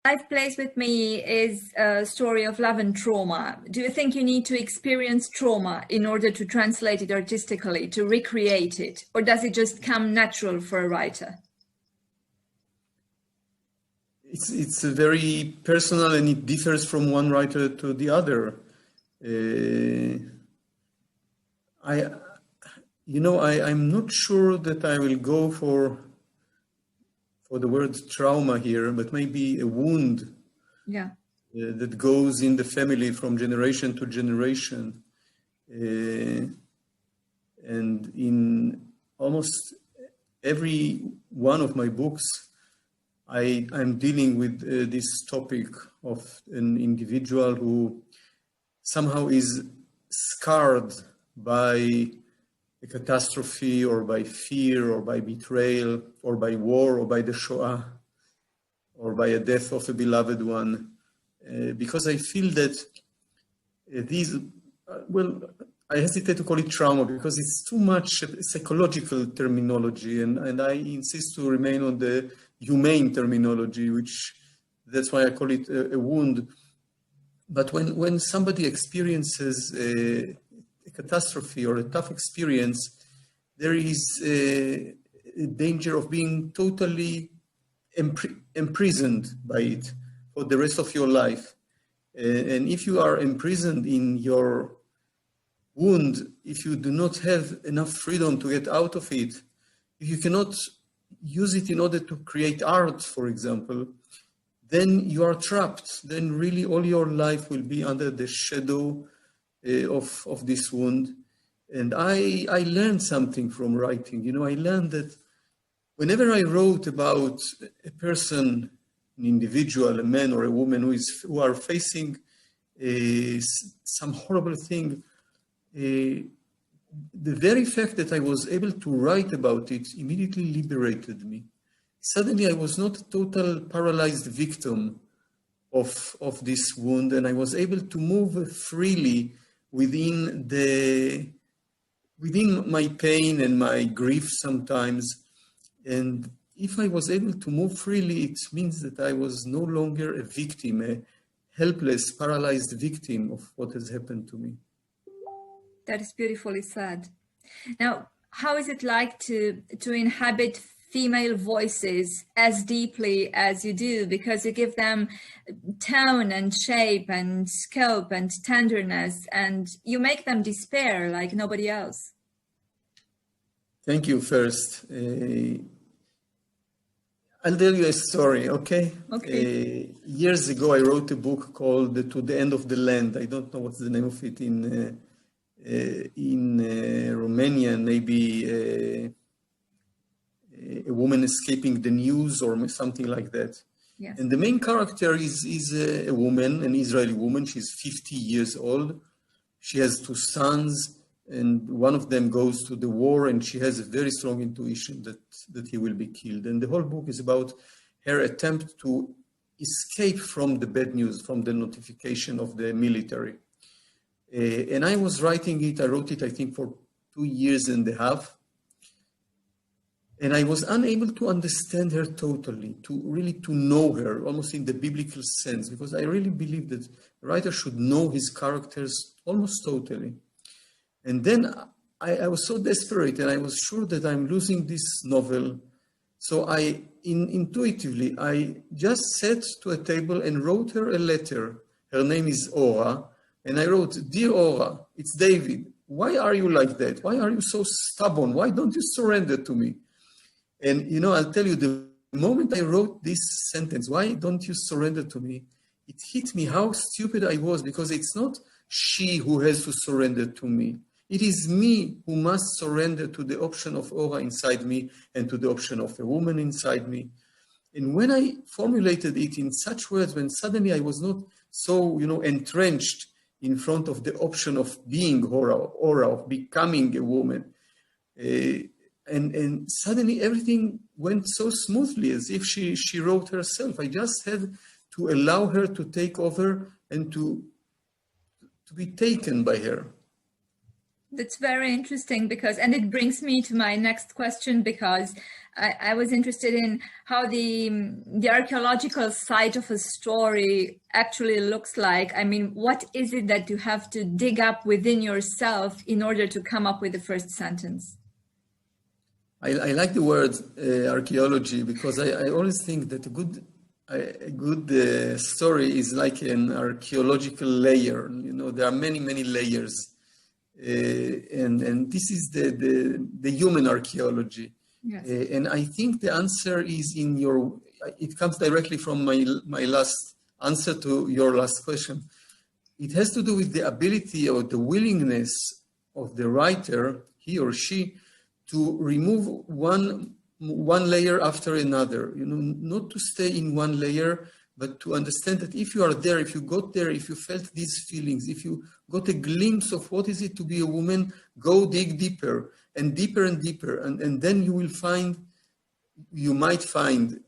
Life Plays With Me is a story of love and trauma. Do you think you need to experience trauma in order to translate it artistically, to recreate it? Or does it just come natural for a writer? It's very personal, and it differs from one writer to the other. I'm not sure that I will go for the word trauma here, but maybe a wound that goes in the family from generation to generation. And in almost every one of my books, I'm dealing with this topic of an individual who somehow is scarred by a catastrophe, or by fear, or by betrayal, or by war, or by the Shoah, or by a death of a beloved one. Because I feel that I hesitate to call it trauma because it's too much psychological terminology, and I insist to remain on the humane terminology, that's why I call it a wound. But when somebody experiences a catastrophe or a tough experience, there is a danger of being totally imprisoned by it for the rest of your life. And if you are imprisoned in your wound, if you do not have enough freedom to get out of it, if you cannot use it in order to create art, for example, then you are trapped. Then really all your life will be under the shadow of this wound. And I learned something from writing. I learned that whenever I wrote about a person, an individual, a man or a woman who are facing some horrible thing, the very fact that I was able to write about it immediately liberated me. Suddenly I was not a total paralyzed victim of this wound, and I was able to move freely within my pain and my grief sometimes. And if I was able to move freely, it means that I was no longer a victim, a helpless, paralyzed victim of what has happened to me. That is beautifully said. Now, how is it like to inhabit female voices as deeply as you do, because you give them tone and shape and scope and tenderness, and you make them despair like nobody else? Thank you first. I'll tell you a story, okay? Okay. Years ago, I wrote a book called To the End of the Land. I don't know what's the name of it in Romanian, maybe a woman escaping the news or something like that. Yes. And the main character is a woman, an Israeli woman. She's 50 years old. She has 2 sons, and one of them goes to the war, and she has a very strong intuition that he will be killed. And the whole book is about her attempt to escape from the bad news, from the notification of the military. And I was writing it. I wrote it, I think, for 2.5 years. And I was unable to understand her totally, to know her, almost in the biblical sense, because I really believe that a writer should know his characters almost totally. And then I was so desperate, and I was sure that I'm losing this novel. So intuitively, I just sat to a table and wrote her a letter. Her name is Ora. And I wrote, "Dear Ora, it's David. Why are you like that? Why are you so stubborn? Why don't you surrender to me?" And, I'll tell you, the moment I wrote this sentence, "Why don't you surrender to me?" it hit me how stupid I was, because it's not she who has to surrender to me. It is me who must surrender to the option of Ora inside me and to the option of a woman inside me. And when I formulated it in such words, when suddenly I was not so, entrenched in front of the option of being Ora, of becoming a woman, and suddenly everything went so smoothly, as if she wrote herself. I just had to allow her to take over and to be taken by her. That's very interesting because, and it brings me to my next question, because I was interested in how the archaeological site of a story actually looks like. I mean, what is it that you have to dig up within yourself in order to come up with the first sentence? I like the word archaeology, because I always think that a good story is like an archaeological layer. You know, there are many, many layers. And this is the human archaeology. Yes. And I think the answer is in it comes directly from my last answer to your last question. It has to do with the ability or the willingness of the writer, he or she, to remove one layer after another, you know, not to stay in one layer, but to understand that if you are there, if you got there, if you felt these feelings, if you got a glimpse of what is it to be a woman, go dig deeper and deeper and deeper. And then you might find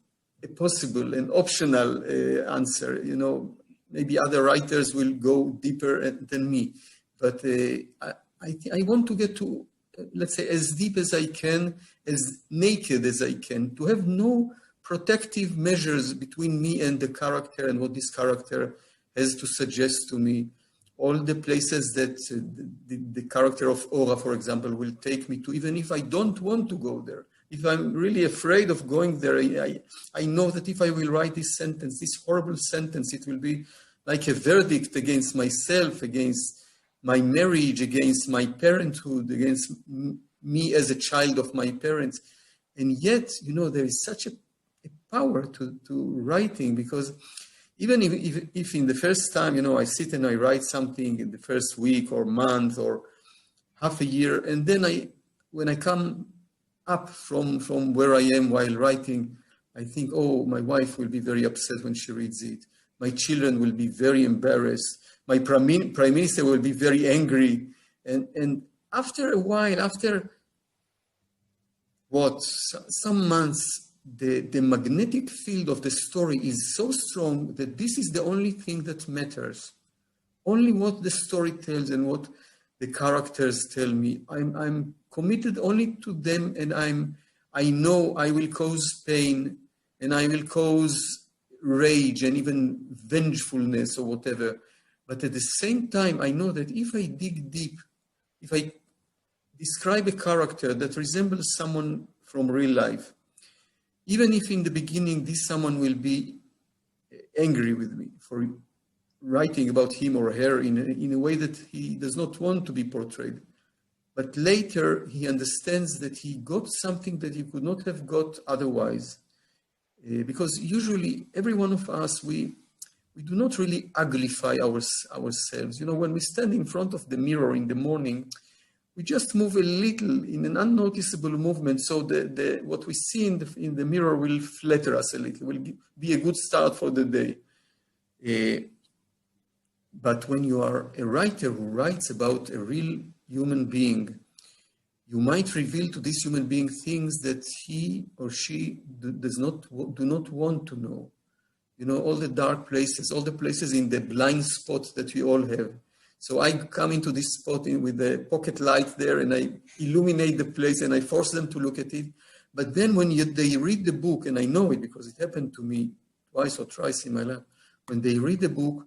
a possible and optional answer. You know, maybe other writers will go deeper than me. But I want to get to, let's say, as deep as I can, as naked as I can, to have no protective measures between me and the character and what this character has to suggest to me. All the places that the character of Ora, for example, will take me to, even if I don't want to go there. If I'm really afraid of going there, I know that if I will write this sentence, this horrible sentence, it will be like a verdict against myself, against my marriage, against my parenthood, against me as a child of my parents. And yet, you know, there is such a power to writing, because even if in the first time, you know, I sit and I write something in the first week or month or half a year, and then when I come up from where I am while writing, I think, oh, my wife will be very upset when she reads it. My children will be very embarrassed. My prime minister will be very angry. And after a while, after some months, the magnetic field of the story is so strong that this is the only thing that matters. Only what the story tells and what the characters tell me. I'm committed only to them, and I know I will cause pain and I will cause rage and even vengefulness or whatever. But at the same time, I know that if I dig deep, if I describe a character that resembles someone from real life, even if in the beginning this someone will be angry with me for writing about him or her in a way that he does not want to be portrayed, but later he understands that he got something that he could not have got otherwise. Because usually every one of us, we do not really uglify ourselves. You know, when we stand in front of the mirror in the morning, we just move a little in an unnoticeable movement, so what we see in the mirror will flatter us a little, will be a good start for the day. But when you are a writer who writes about a real human being, you might reveal to this human being things that he or she do not want to know. You know, all the dark places, all the places in the blind spots that we all have. So I come into this spot with a pocket light there, and I illuminate the place, and I force them to look at it. But then when they read the book, and I know it because it happened to me twice or thrice in my life, when they read the book,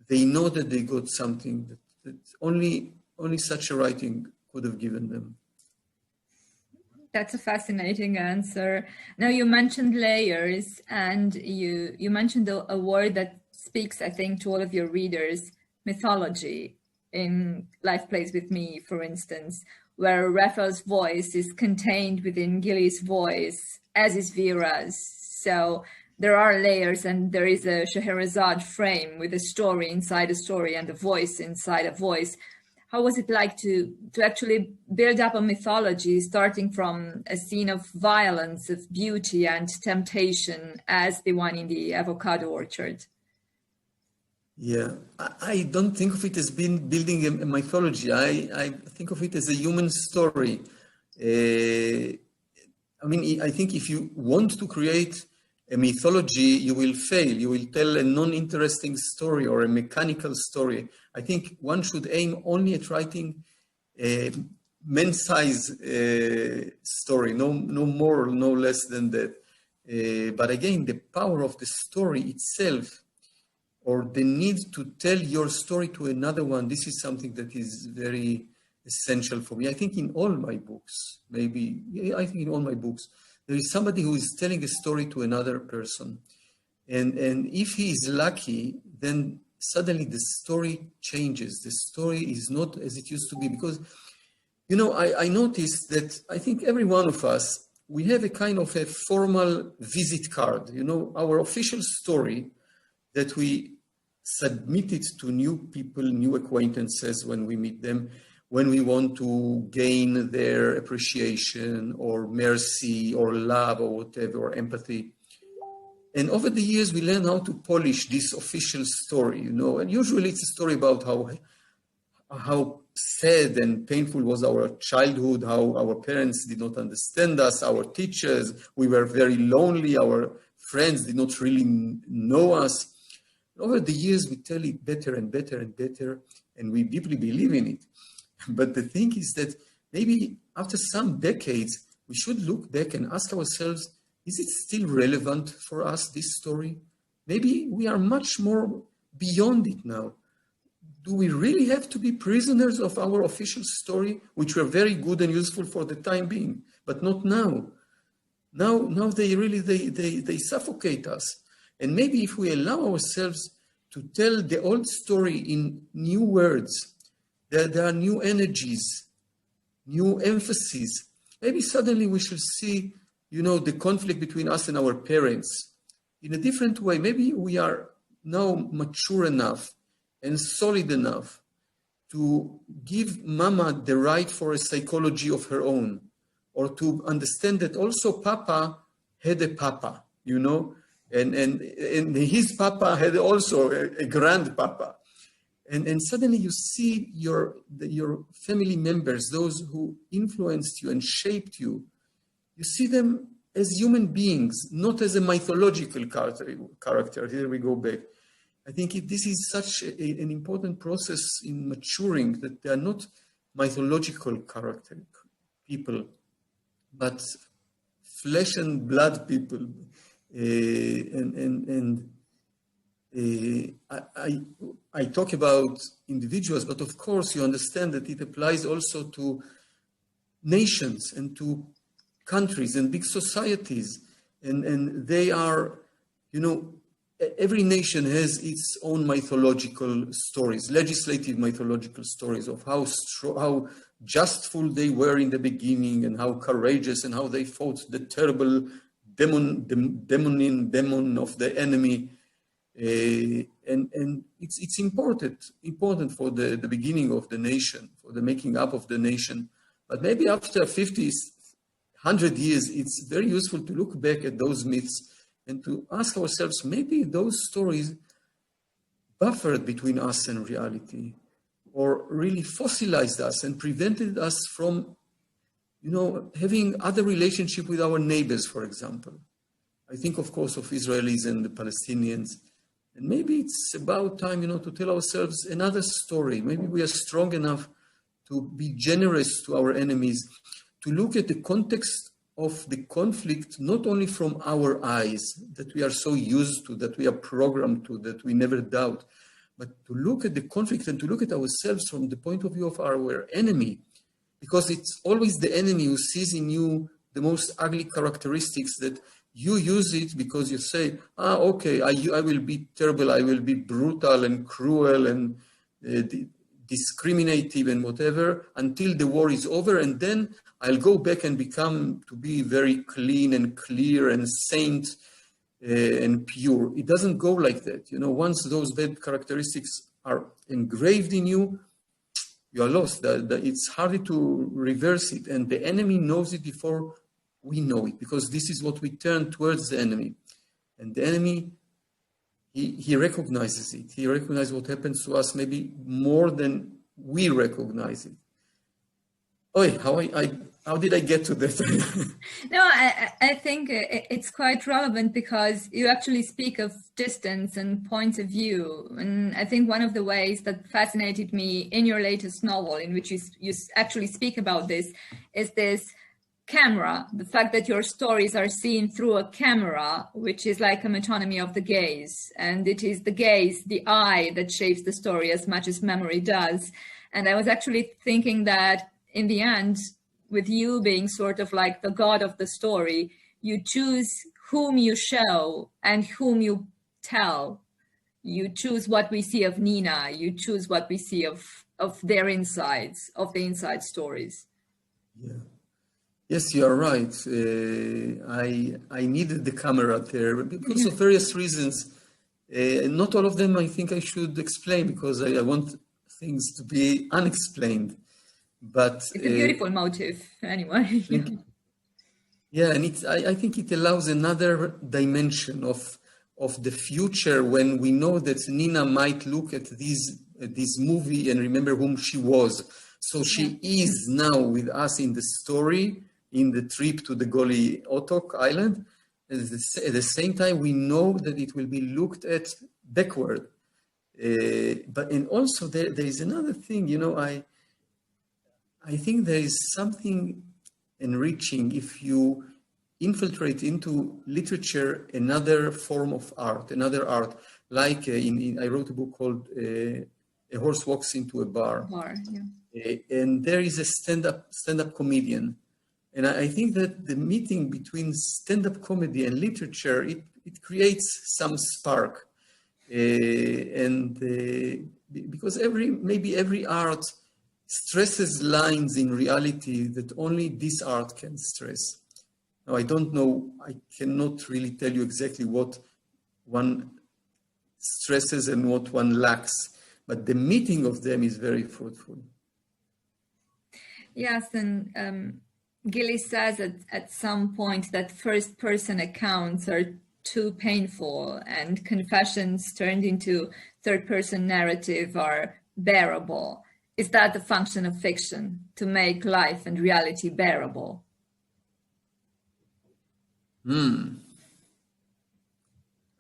they know that they got something that only such a writing could have given them. That's a fascinating answer. Now, you mentioned layers, and you mentioned a word that speaks, I think, to all of your readers: mythology. In Life Plays With Me, for instance, where Raphael's voice is contained within Gilly's voice, as is Vera's. So there are layers, and there is a Scheherazade frame with a story inside a story and a voice inside a voice. How was it like to actually build up a mythology, starting from a scene of violence, of beauty and temptation, as the one in the avocado orchard? Yeah, I don't think of it as building a mythology. I think of it as a human story. I mean, I think if you want to create a mythology, you will fail. You will tell a non-interesting story or a mechanical story. I think one should aim only at writing a man-sized story, no more, no less than that. But again, the power of the story itself, or the need to tell your story to another one, this is something that is very essential for me. I think in all my books, there is somebody who is telling a story to another person. And if he is lucky, then suddenly the story changes. The story is not as it used to be. Because, you know, I noticed that I think every one of us, we have a kind of a formal visit card, you know, our official story that we submit it to new people, new acquaintances when we meet them, when we want to gain their appreciation or mercy or love or whatever, or empathy. And over the years, we learn how to polish this official story, you know, and usually it's a story about how sad and painful was our childhood, how our parents did not understand us, our teachers, we were very lonely, our friends did not really know us. Over the years, we tell it better and better and better, and we deeply believe in it. But the thing is that maybe after some decades, we should look back and ask ourselves, is it still relevant for us, this story? Maybe we are much more beyond it now. Do we really have to be prisoners of our official story, which were very good and useful for the time being, but not now? Now they suffocate us. And maybe if we allow ourselves to tell the old story in new words, there are new energies, new emphasis, maybe suddenly we shall see, you know, the conflict between us and our parents in a different way. Maybe we are now mature enough and solid enough to give mama the right for a psychology of her own, or to understand that also Papa had a Papa, you know, and his Papa had also a grandpapa. And suddenly you see your family members, those who influenced you and shaped you, you see them as human beings, not as a mythological character. Here we go back. I think this is such an important process in maturing, that they are not mythological character people, but flesh and blood people. I talk about individuals, but of course you understand that it applies also to nations and to countries and big societies. And they are, you know, every nation has its own mythological stories, legislative mythological stories of how justful they were in the beginning, and how courageous, and how they fought the terrible demon of the enemy. And it's important for the beginning of the nation, for the making up of the nation. But maybe after 50, 100 years, it's very useful to look back at those myths and to ask ourselves, maybe those stories buffered between us and reality, or really fossilized us and prevented us from, you know, having other relationship with our neighbors, for example. I think, of course, of Israelis and the Palestinians. And maybe it's about time, you know, to tell ourselves another story. Maybe we are strong enough to be generous to our enemies, to look at the context of the conflict, not only from our eyes that we are so used to, that we are programmed to, that we never doubt, but to look at the conflict and to look at ourselves from the point of view of our enemy, because it's always the enemy who sees in you the most ugly characteristics, that you use it because you say, okay, I will be terrible, I will be brutal and cruel and discriminative and whatever, until the war is over, and then I'll go back and become to be very clean and clear and saint and pure. It doesn't go like that. You know, once those bad characteristics are engraved in you, you are lost. It's hard to reverse it. And the enemy knows it before we know it, because this is what we turn towards the enemy. And the enemy, he recognizes it. He recognizes what happens to us maybe more than we recognize it. Oh, how did I get to that? No, I think it's quite relevant because you actually speak of distance and points of view. And I think one of the ways that fascinated me in your latest novel, in which you actually speak about this, is this camera, the fact that your stories are seen through a camera, which is like a metonymy of the gaze. And it is the gaze, the eye, that shapes the story as much as memory does. And I was actually thinking that in the end, with you being sort of like the god of the story, you choose whom you show and whom you tell. You choose what we see of Nina. You choose what we see of their insides, of the inside stories. Yeah. Yes, you are right. I needed the camera there because of various reasons. Not all of them I think I should explain because I want things to be unexplained. But it's a beautiful motive, anyway. Yeah, and I think it allows another dimension of the future when we know that Nina might look at this movie and remember whom she was. So she is now with us in the story, in the trip to the Goli Otok Island. At the same time, we know that it will be looked at backward. And also there is another thing, you know, I think there is something enriching if you infiltrate into literature another form of art, another art. Like I wrote a book called A Horse Walks into a Bar. And there is a stand-up comedian. And I think that the meeting between stand-up comedy and literature, it creates some spark. Because maybe every art stresses lines in reality that only this art can stress. Now, I don't know, I cannot really tell you exactly what one stresses and what one lacks, but the meeting of them is very fruitful. Yes, and Gilly says at some point that first-person accounts are too painful and confessions turned into third-person narrative are bearable. Is that the function of fiction, to make life and reality bearable? I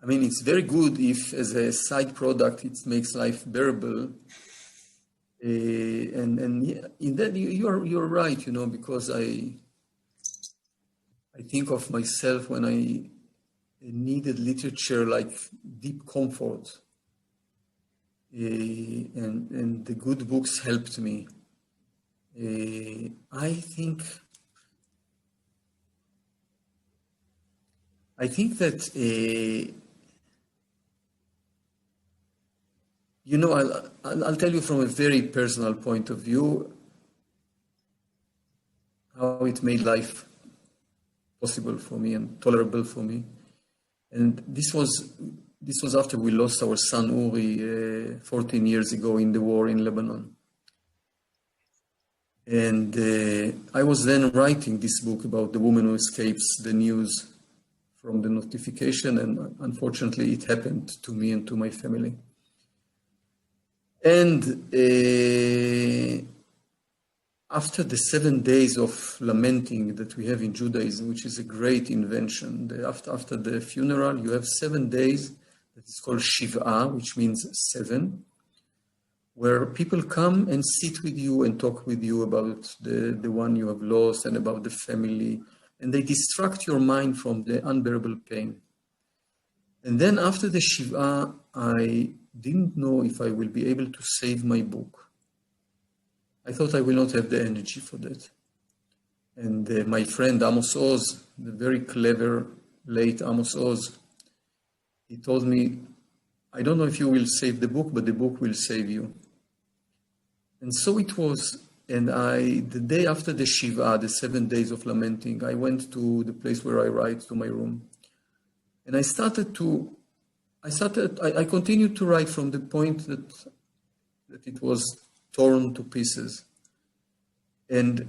mean, it's very good if, as a side product, it makes life bearable. And yeah, in that you're right, you know, because I think of myself when I needed literature like deep comfort. And the good books helped me. I think that, you know, I'll tell you from a very personal point of view how it made life possible for me and tolerable for me. And this was after we lost our son Uri 14 years ago in the war in Lebanon. And I was then writing this book about the woman who escapes the news from the notification, and unfortunately it happened to me and to my family. And after the 7 days of lamenting that we have in Judaism, which is a great invention, after the funeral, you have 7 days that is called Shiv'ah, which means 7, where people come and sit with you and talk with you about the one you have lost and about the family, and they distract your mind from the unbearable pain. And then after the Shiv'ah, I didn't know if I will be able to save my book. I thought I will not have the energy for that. And my friend Amos Oz, the very clever late Amos Oz, he told me, I don't know if you will save the book, but the book will save you. And so it was. And the day after the Shiv'ah, the 7 days of lamenting, I went to the place where I write, to my room. And I continued to write from the point that it was torn to pieces. And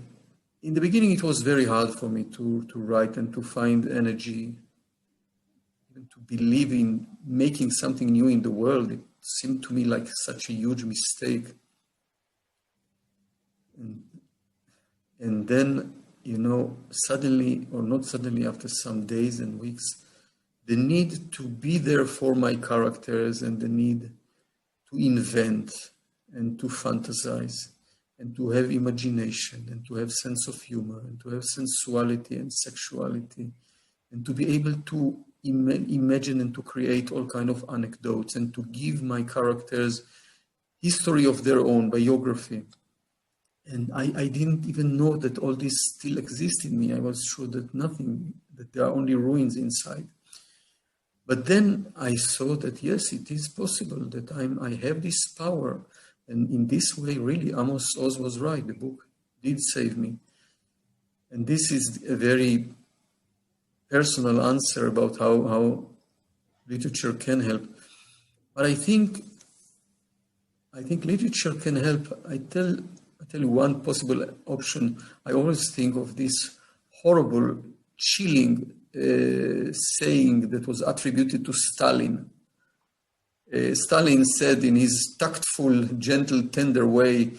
in the beginning, it was very hard for me to write and to find energy, and to believe in making something new in the world. It seemed to me like such a huge mistake. And then, suddenly, or not suddenly, after some days and weeks, the need to be there for my characters and the need to invent and to fantasize and to have imagination and to have sense of humor and to have sensuality and sexuality and to be able to imagine and to create all kind of anecdotes and to give my characters history of their own, biography. And I didn't even know that all this still exists in me. I was sure that nothing, that there are only ruins inside. But then I saw that, yes, it is possible that I have this power. And in this way, really, Amos Oz was right. The book did save me. And this is a very personal answer about how literature can help. But I think literature can help. I tell you one possible option. I always think of this horrible, chilling saying that was attributed to Stalin. Stalin said in his tactful, gentle, tender way,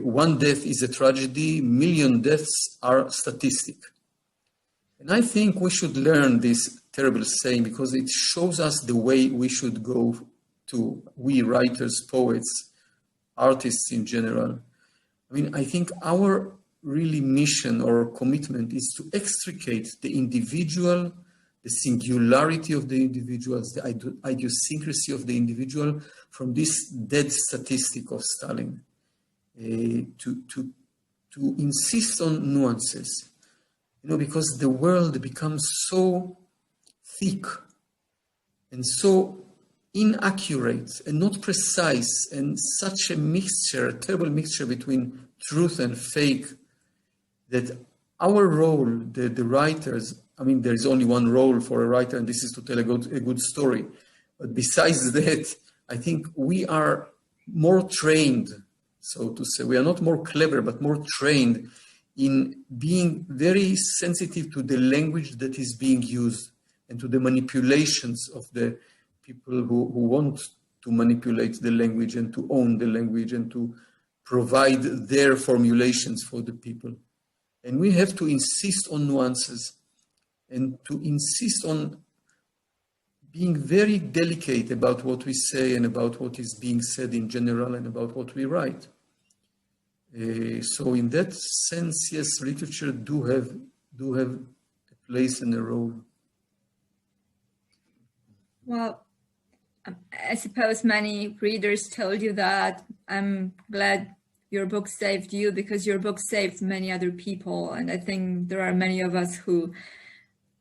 one death is a tragedy, million deaths are statistic. And I think we should learn this terrible saying because it shows us the way we should go to, we writers, poets, artists in general. I mean, I think our really mission or commitment is to extricate the individual, the singularity of the individuals, the idiosyncrasy of the individual from this dead statistic of Stalin, to insist on nuances, because the world becomes so thick and so inaccurate and not precise and such a mixture, a terrible mixture between truth and fake, that our role, the writers, I mean, there is only one role for a writer, and this is to tell a good story. But besides that, I think we are more trained, so to say. We are not more clever, but more trained in being very sensitive to the language that is being used and to the manipulations of the people who want to manipulate the language and to own the language and to provide their formulations for the people. And we have to insist on nuances and to insist on being very delicate about what we say and about what is being said in general and about what we write. So in that sense, yes, literature do have a place and a role. Well, I suppose many readers told you that. I'm glad your book saved you because your book saved many other people. And I think there are many of us who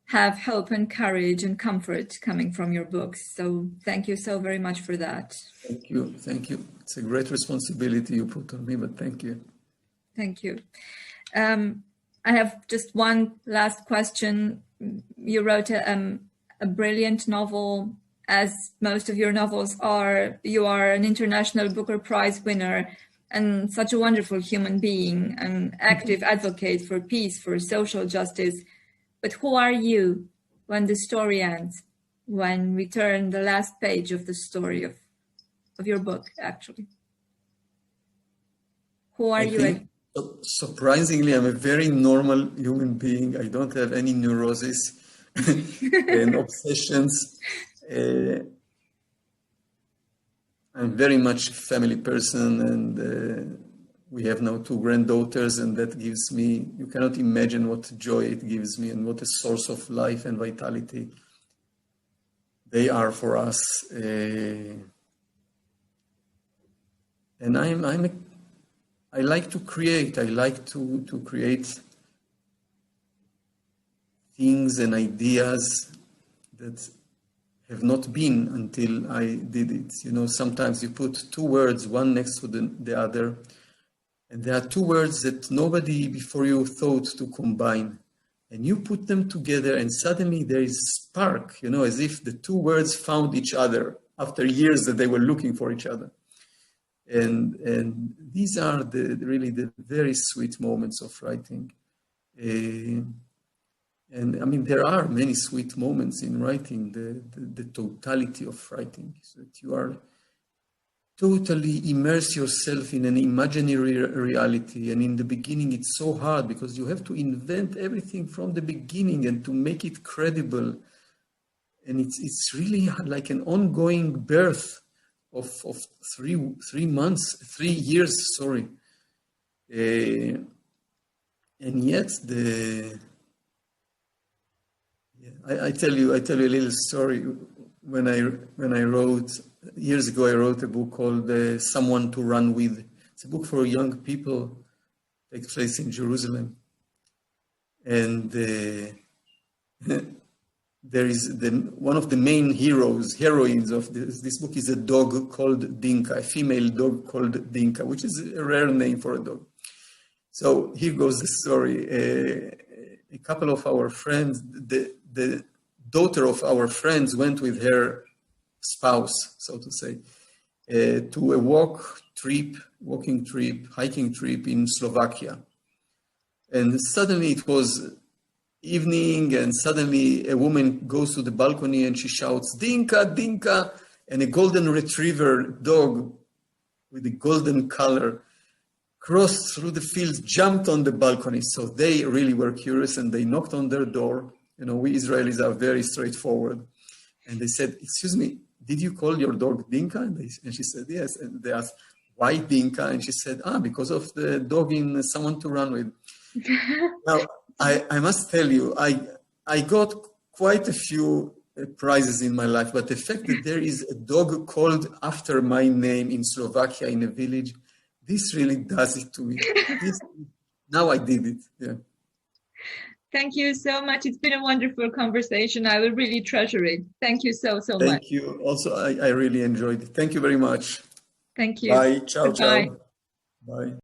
have hope and courage and comfort coming from your books. So thank you so very much for that. Thank you. Thank you. It's a great responsibility you put on me, but thank you. Thank you. I have just one last question. You wrote a brilliant novel, as most of your novels are. You are an International Booker Prize winner and such a wonderful human being, an active advocate for peace, for social justice. But who are you when the story ends, when we turn the last page of the story of your book, actually? Who are you? Surprisingly, I'm a very normal human being. I don't have any neurosis and obsessions. I'm very much a family person, and we have now 2 granddaughters, and that gives me, you cannot imagine what joy it gives me and what a source of life and vitality they are for us. And I like to create. I like to create things and ideas that have not been until I did it. Sometimes you put 2 words, one next to the other, and there are 2 words that nobody before you thought to combine. And you put them together and suddenly there is a spark, as if the 2 words found each other after years that they were looking for each other. And these are really the very sweet moments of writing. And I mean, there are many sweet moments in writing, the totality of writing, so that you are totally immerse yourself in an imaginary reality. And in the beginning, it's so hard because you have to invent everything from the beginning and to make it credible. And it's really like an ongoing birth of 3 months, 3 years, sorry. And yet I tell you a little story. When I wrote, years ago, I wrote a book called Someone to Run With. It's a book for young people, takes place in Jerusalem. And there is one of the main heroines of this book is a dog called Dinka, a female dog called Dinka, which is a rare name for a dog. So here goes the story. A couple of our friends, the daughter of our friends went with her spouse, so to say, to a walking trip, hiking trip in Slovakia. And suddenly it was evening, and suddenly a woman goes to the balcony and she shouts, "Dinka, Dinka," and a golden retriever dog with a golden color crossed through the fields, jumped on the balcony. So they really were curious and they knocked on their door. You know, we Israelis are very straightforward. And they said, "Excuse me, did you call your dog Dinka?" And she said, "Yes." And they asked, "Why Dinka?" And she said, "Because of the dog in Someone to Run With." Now, I must tell you, I got quite a few prizes in my life, but the fact that there is a dog called after my name in Slovakia in a village, this really does it to me. Now I did it, yeah. Thank you so much. It's been a wonderful conversation. I will really treasure it. Thank you so much. Thank you. Also, I really enjoyed it. Thank you very much. Thank you. Bye. Ciao, Goodbye. ciao. Bye.